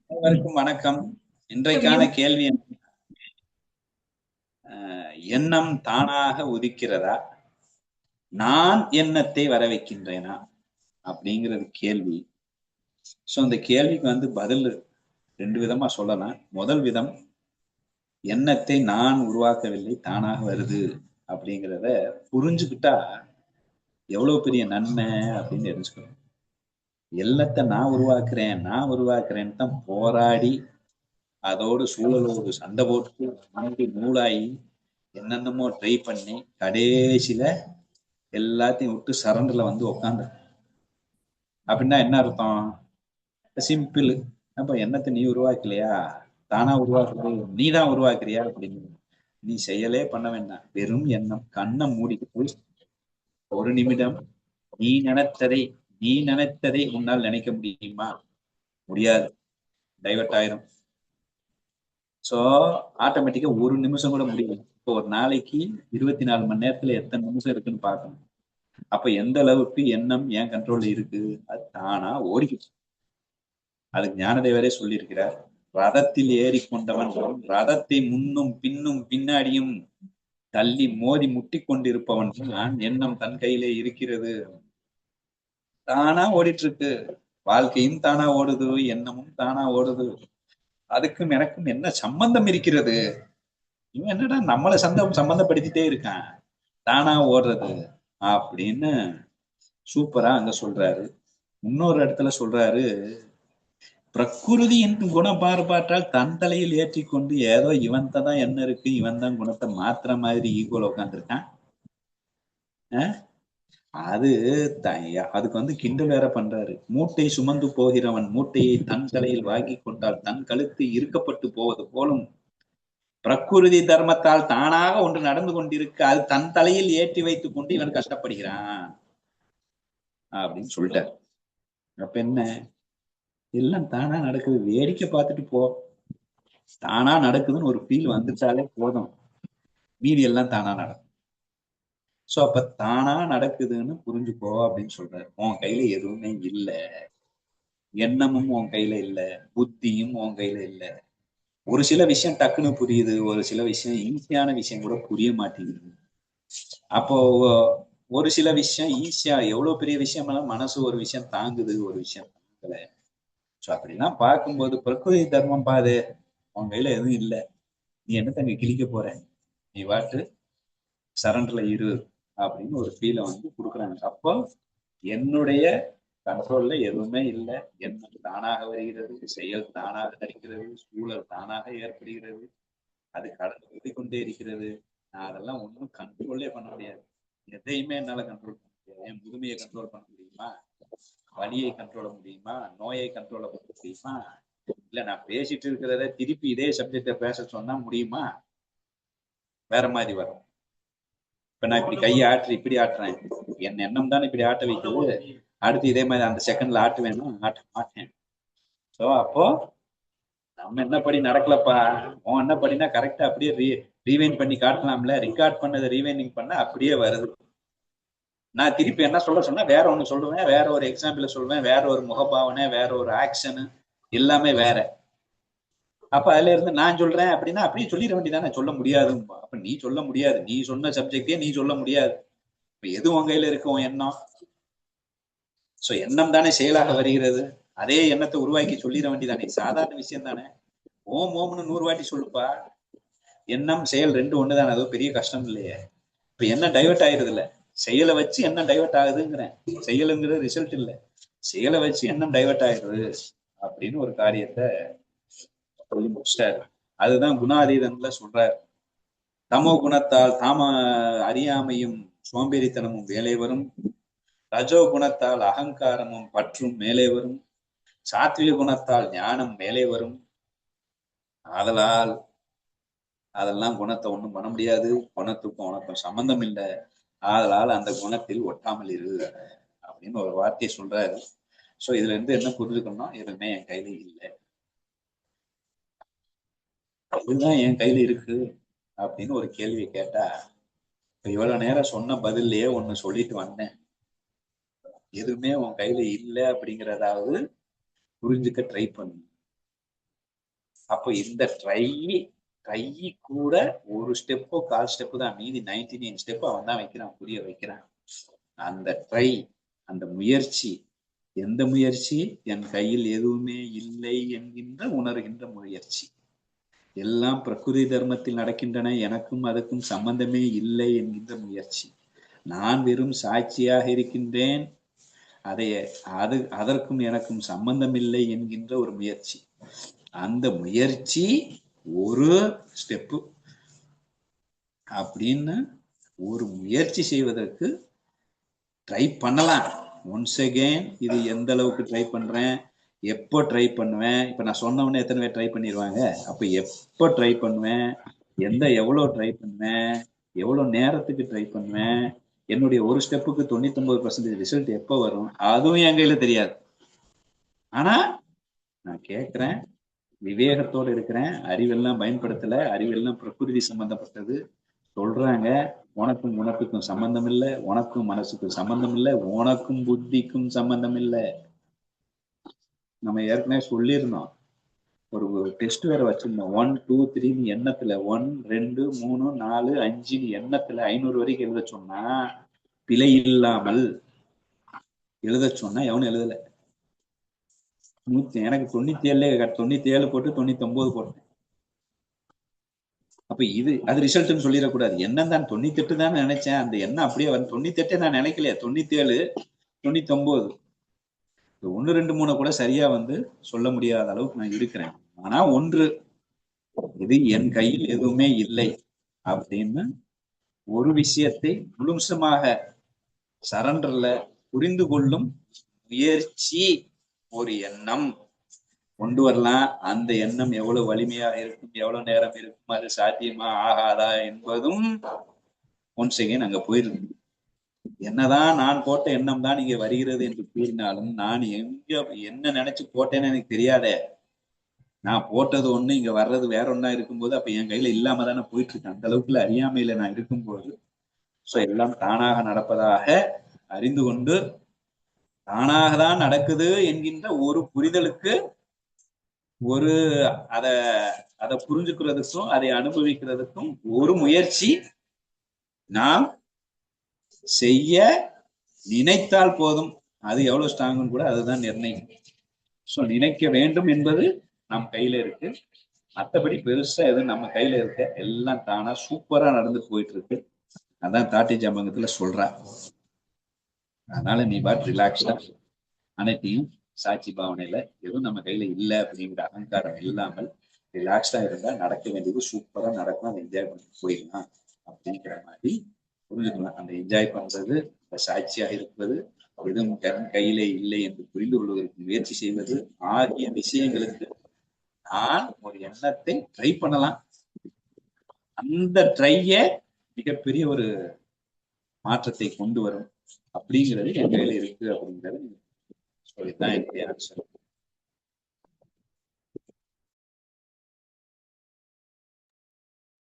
அனைவருக்கும் வணக்கம். இன்றைக்கான கேள்வி எண்ணம் தானாக உதிக்கிறதா, நான் எண்ணத்தை வர வைக்கின்றேனா அப்படிங்கிறது கேள்வி. சோ இந்த கேள்விக்கு பதில் ரெண்டு விதமா சொல்லலாம். முதல் விதம், எண்ணத்தை நான் உருவாக்கவில்லை, தானாக வருது அப்படிங்கிறத புரிஞ்சுக்கிட்டா எவ்வளவு பெரிய நன்மை அப்படின்னு தெரிஞ்சுக்கணும். எண்ணத்தை நான் உருவாக்குறேன்னு தான் போராடி அதோடு சூழலோடு சண்டை போட்டு மனது நூலாகி என்னென்னமோ ட்ரை பண்ணி கடைசியில எல்லாத்தையும் விட்டு சரண்டர்ல உட்காந்து. அப்படின்னா என்ன அர்த்தம்? சிம்பிள். அப்ப எண்ணத்தை நீ உருவாக்கலையா, தானா உருவாக்குறது, நீ தான் உருவாக்குறியா அப்படின்னு நீ செயலே பண்ண வேண்டாம். வெறும் எண்ணம். கண்ணை மூடிட்டு ஒரு நிமிடம் நீ நினைத்ததை உன்னால் நினைக்க முடியுமா? முடியாது. டைவர்ட் ஆயிரும். சோ ஆட்டோமேட்டிக்கா ஒரு நிமிஷம் கூட முடியும். இப்போ ஒரு நாளைக்கு 24 மணி நேரத்துல எத்தனை நிமிஷம் இருக்குன்னு பார்க்கணும். அப்ப எந்த அளவுக்கு எண்ணம் என் கண்ட்ரோல்ல இருக்கு, அது தானா ஓடிக்கிட்டு. அதுக்கு ஞானதேவரே சொல்லியிருக்கிறார், ரதத்தில் ஏறி கொண்டவன் ரதத்தை முன்னும் பின்னும் பின்னாடியும் தள்ளி மோதி முட்டி கொண்டிருப்பவன் தான் எண்ணம் தன் கையிலே இருக்கிறது. தானா ஓடிட்டு இருக்கு. வாழ்க்கையும் தானா ஓடுது, எண்ணமும் தானா ஓடுது. அதுக்கும் எனக்கும் என்ன சம்பந்தம் இருக்கிறது? இவன் என்னடா நம்மளை சம்பந்தப்படுத்திட்டே இருக்கான், தானா ஓடுறது அப்படின்னு சூப்பரா அங்க சொல்றாரு. இன்னொரு இடத்துல சொல்றாரு, பிரகிருதியின் குணப்பார்பாற்றால் தன் தலையில் ஏற்றி கொண்டு ஏதோ இவன்தான் தான் என்ன இருக்கு, இவன் தான் குணத்தை மாத்திர மாதிரி ஈக்குவல் உட்காந்துருக்கான். அது அதுக்கு கிண்டல் வேற பண்றாரு. மூட்டை சுமந்து போகிறவன் மூட்டையை தன் தலையில் வாங்கி கொண்டால் தன் கழுத்து இருக்கப்பட்டு போவது போலும் பிரகிருதி தர்மத்தால் தானாக ஒன்று நடந்து கொண்டிருக்கு, அது தன் தலையில் ஏற்றி வைத்துக் கொண்டு இவன் கஷ்டப்படுகிறான் அப்படின்னு சொல்லிட்டார். அப்ப என்ன, எல்லாம் தானா நடக்குது, வேடிக்கை பார்த்துட்டு போ. தானா நடக்குதுன்னு ஒரு ஃபீல் வந்துட்டாலே போதும், மீதி எல்லாம் தானா நடக்கும். சோ அப்ப தானா நடக்குதுன்னு புரிஞ்சுக்கோ அப்படின்னு சொல்றாரு. உன் கையில எதுவுமே இல்லை, எண்ணமும் உன் கையில இல்லை, புத்தியும் உன் கையில இல்லை. ஒரு சில விஷயம் டக்குன்னு புரியுது, ஒரு சில விஷயம் ஈஸியான விஷயம் கூட புரிய மாட்டேங்குது. அப்போ ஒரு சில விஷயம் ஈஸியா, எவ்வளவு பெரிய விஷயம் மனசு ஒரு விஷயம் தாங்குது, ஒரு விஷயம் தாங்கல. சோ அப்படிலாம் பார்க்கும்போது பிரகிருதி தர்மம் பாது, உன் கையில எதுவும் இல்லை, நீ என்னத்த அங்க கிழிக்க போற, நீ வாட்டு சரண்டர்ல இரு அப்படின்னு ஒரு ஃபீலை கொடுக்குறாங்க. அப்போ என்னுடைய கண்ட்ரோல்ல எதுவுமே இல்லை, எண்ணம் தானாக வருகிறது, செயல் தானாக நடக்கிறது, சூழல் தானாக ஏற்படுகிறது, அது கடந்து கொண்டே இருக்கிறது. நான் அதெல்லாம் ஒன்றும் கண்ட்ரோலே பண்ண முடியாது. எதையுமே என்னால கண்ட்ரோல் பண்ண முடியாது. என் முதுமையை கண்ட்ரோல் பண்ண முடியுமா? வலியை கண்ட்ரோல் முடியுமா? நோயை கண்ட்ரோல் பண்ண முடியுமா? இல்ல நான் பேசிட்டு இருக்கிறத திருப்பி இதே சப்ஜெக்ட பேச சொன்னா முடியுமா? வேற மாதிரி வரும். இப்ப நான் இப்படி கையை ஆட்டு இப்படி ஆட்டுறேன், என் எண்ணம் தான் இப்படி ஆட்ட வைக்குது. அடுத்து இதே மாதிரி அந்த செகண்ட்ல ஆட்டு வேணும், ஆட்ட மாட்டேன். சோ அப்போ நம்ம என்ன படி நடக்கலப்பா, உன் என்ன படினா கரெக்டா அப்படியே ரீவைண்ட் பண்ணி காட்டலாம்ல. ரெக்கார்ட் பண்ணதை ரீவைண்டிங் பண்ண அப்படியே வருது. நான் திருப்பி என்ன சொல்ல சொன்னா வேற ஒண்ணு சொல்லுவேன், வேற ஒரு எக்ஸாம்பிள் சொல்லுவேன், வேற ஒரு முகபாவனை, வேற ஒரு ஆக்ஷனு, எல்லாமே வேற. அப்ப அதுல இருந்து நான் சொல்றேன் அப்படின்னா அப்படியே சொல்லிட வேண்டியதானே. சொல்ல முடியாது. அப்ப நீ சொல்ல முடியாது, நீ சொன்ன சப்ஜெக்டே நீ சொல்ல முடியாது. இப்ப எது உன் கையில இருக்கும்? எண்ணம். சோ எண்ணம் தானே செயலாக வருகிறது. அதே எண்ணத்தை உருவாக்கி சொல்லிட வேண்டியதானே, சாதாரண விஷயம் தானே. ஓம் ஓம்னு 100 வாட்டி சொல்லுப்பா. எண்ணம் செயல் ரெண்டு ஒண்ணுதானே, அது பெரிய கஷ்டம் இல்லையே. இப்ப என்ன டைவர்ட் ஆயிருது இல்ல, செயலை வச்சு என்ன டைவர்ட் ஆகுதுங்கிறேன். செயலுங்கிறது ரிசல்ட் இல்ல, செயலை வச்சு என்ன டைவர்ட் ஆயிடுது அப்படின்னு ஒரு காரியத்தை சொல்லி முடிச்சிட்டாரு. அதுதான் குணாதீதன்ல சொல்றாரு. தமோ குணத்தால் அறியாமையும் சோம்பேறித்தனமும் வேலை வரும், ரஜோ குணத்தால் அகங்காரமும் பற்றும் மேலே வரும், சாத்விக குணத்தால் ஞானம் மேலே வரும். ஆதலால் அதெல்லாம் குணத்தை ஒண்ணும் பண்ண முடியாது, குணத்துக்கும் உனக்கும் சம்பந்தம் இல்லை. ஆதலால் அந்த குணத்தில் ஒட்டாமல் இரு அப்படின்னு ஒரு வார்த்தையை சொல்றாரு. சோ இதுல இருந்து என்ன புரிஞ்சுக்கணும், எதுவுமே என் கையில இல்லை, இதுதான் என் கையில இருக்கு அப்படின்னு ஒரு கேள்வி கேட்டா, இப்ப இவ்வளவு நேரம் சொன்ன பதில்லயே ஒண்ணு சொல்லிட்டு வந்தேன். எதுவுமே உன் கையில இல்லை அப்படிங்கிறதாவது புரிஞ்சுக்க ட்ரை பண்ணு. அப்போ இந்த ட்ரை கூட ஒரு ஸ்டெப்போ 1/4 ஸ்டெப்பு தான், மீதி 99 ஸ்டெப் அவன் தான் வைக்கிறான், புரிய வைக்கிறான். அந்த ட்ரை, அந்த முயற்சி, எந்த முயற்சி? என் கையில் எதுவுமே இல்லை என்கின்ற உணர்கின்ற முயற்சி. எல்லாம் பிரகிருதி தர்மத்தில் நடக்கின்றன, எனக்கும் அதுக்கும் சம்பந்தமே இல்லை என்கின்ற முயற்சி. நான் வெறும் சாட்சியாக இருக்கின்றேன், அதற்கும் எனக்கும் சம்பந்தம் இல்லை என்கின்ற ஒரு முயற்சி. அந்த முயற்சி ஒரு ஸ்டெப்பு அப்படின்னு ஒரு முயற்சி செய்வதற்கு ட்ரை பண்ணலாம். ஒன்ஸ் அகெயின் இது எந்த அளவுக்கு ட்ரை பண்றேன், எப்போ ட்ரை பண்ணுவேன்? இப்ப நான் சொன்ன உடனே எத்தனை பேர் ட்ரை பண்ணிடுவாங்க? அப்ப எப்போ ட்ரை பண்ணுவேன், எவ்வளவு ட்ரை பண்ணுவேன், எவ்வளவு நேரத்துக்கு ட்ரை பண்ணுவேன், என்னுடைய ஒரு ஸ்டெப்புக்கு 99% ரிசல்ட் எப்போ வரும், அதுவும் என் கையில தெரியாது. ஆனா நான் கேட்கிறேன், விவேகத்தோடு இருக்கிறேன், அறிவெல்லாம் பயன்படுத்தல, அறிவெல்லாம் பிரகிருதி சம்பந்தப்பட்டது. சொல்றாங்க உனக்கும் சம்பந்தம் இல்லை, உனக்கும் மனசுக்கும் சம்பந்தம் இல்லை, உனக்கும் புத்திக்கும் சம்பந்தம் இல்லை. நம்ம ஏற்கனவே சொல்லியிருந்தோம், ஒரு டெஸ்ட் வேற வச்சிருந்தோம். 1 2 3 எண்ணத்துல 1 2 3 4 5 எண்ணத்துல 500 வரைக்கும் எழுத சொன்னா, பிழை இல்லாமல் எழுத சொன்னா எவனும் எழுதல. எனக்கு 97 போட்டு 99 போட்டேன். அப்ப அது ரிசல்ட்னு சொல்லிடக்கூடாது. எண்ணம் தான் 98 தான் நினைச்சேன், அந்த எண்ணம் அப்படியே 98 நான் நினைக்கலையா, 97 99 1 2 3 கூட சரியா சொல்ல முடியாத அளவுக்கு நான் இருக்கிறேன். ஆனா ஒன்று, இது என் கையில் எதுவுமே இல்லை அப்படின்னு ஒரு விஷயத்தை முழுசமாக சரண்டர்ல புரிந்து கொள்ளும் முயற்சி, ஒரு எண்ணம் கொண்டு வரலாம். அந்த எண்ணம் எவ்வளவு வலிமையாக இருக்கும், எவ்வளவு நேரம் இருக்கும், அது சாத்தியமா ஆகாதா என்பதும் ஒன்ஸ் அகெயின் அங்க போயிருக்கு. என்னதான் நான் போட்ட எண்ணம் தான் இங்க வருகிறது என்று கூறினாலும், நான் என்ன நினைச்சு போட்டேன்னு எனக்கு தெரியாதே. நான் போட்டது ஒண்ணு, இங்க வர்றது வேற ஒண்ணா இருக்கும்போது அப்ப என் கையில இல்லாம தானே போயிட்டு இருக்கேன். அந்த அளவுக்குள்ள அறியாமையில நான் இருக்கும்போது எல்லாம் தானாக நடப்பதாக அறிந்து கொண்டு, தானாக தான் நடக்குது என்கின்ற ஒரு புரிதலுக்கு, ஒரு அதை புரிஞ்சுக்கிறதுக்கும் அதை அனுபவிக்கிறதுக்கும் ஒரு முயற்சி நாம் செய்ய நினைத்தால் போதும். அது எவ்வளவு ஸ்ட்ராங்னு கூட அதுதான் நிர்ணயம். நினைக்க வேண்டும் என்பது நம் கையில இருக்கு. மற்றபடி பெருசா எதுவும் நம்ம கையில இருக்க, எல்லாம் தானா சூப்பரா நடந்து போயிட்டு இருக்கு. அதான் தாட்டி ஜாமங்கத்துல சொல்றா. அதனால நீ பாட்டு ரிலாக்ஸ்டா அனைத்தையும் சாட்சி பாவனையில எதுவும் நம்ம கையில இல்லை அப்படிங்கிற அகங்காரம் இல்லாமல் ரிலாக்ஸ்டா இருந்தா நடக்க வேண்டியது சூப்பரா நடக்கும். அதை என்ஜாய் பண்ணிட்டு போயிடலாம் அப்படிங்கிற மாதிரி புரிஞ்சுக்கலாம். அந்த என்ஜாய் பண்றது, அந்த சாட்சியாக இருப்பது, எதுவும் கையிலே இல்லை என்று புரிந்து கொள்வதற்கு முயற்சி செய்வது ஆகிய விஷயங்களுக்கு நான் ஒரு எண்ணத்தை ட்ரை பண்ணலாம். அந்த ட்ரைய மிகப்பெரிய ஒரு மாற்றத்தை கொண்டு வரும் அப்படிங்கிறது என் கையில இருக்கு அப்படிங்கிறது சொல்லித்தான் என்னுடைய ஆன்சர்.